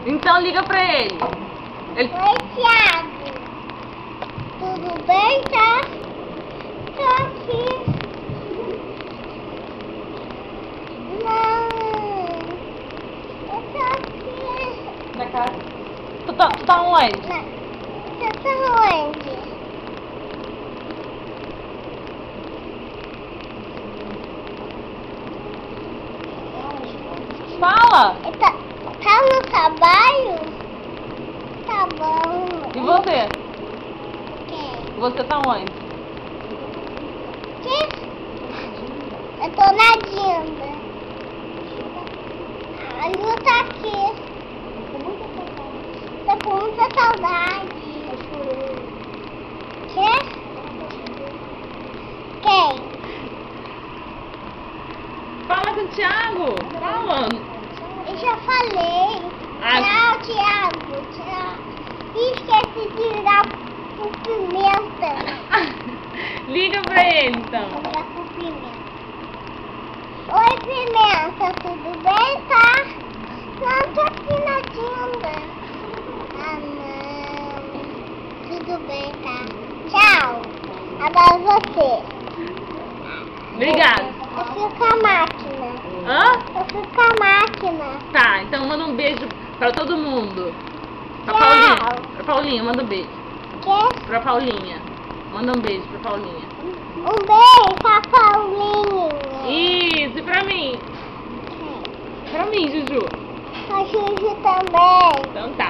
Então liga pra ele. Oi, Thiago. Tudo bem, tá? Tô aqui. Não. Eu tô aqui. Na casa. Tu tá onde? Você tá onde? Fala! Tá no trabalho? Tá bom. E você? Quem? Você tá onde? Que? Eu tô na Dinda. A Lu tá aqui. Tô com muita saudade. Que? Quem? Fala com o Thiago! Fala! Eu já falei. Ah. Tchau, Thiago. Tchau. Esqueci de dar cumprimento. Liga pra ele então. Vou dar cumprimento. Oi, Pimenta. Tudo bem, tá? Não, tô aqui na Dinda. Ah, não. Tudo bem, tá? Tchau. Agora você. Obrigado. Eu fico com a máquina. Hã? Eu fico com a máquina. Tá, então manda um beijo pra todo mundo. Pra Tchau. Paulinha. Pra Paulinha, manda um beijo. Que? Pra Paulinha. Manda um beijo pra Paulinha. Um beijo pra Paulinha. Isso, e pra mim? Pra mim, Juju. A Juju também. Então tá.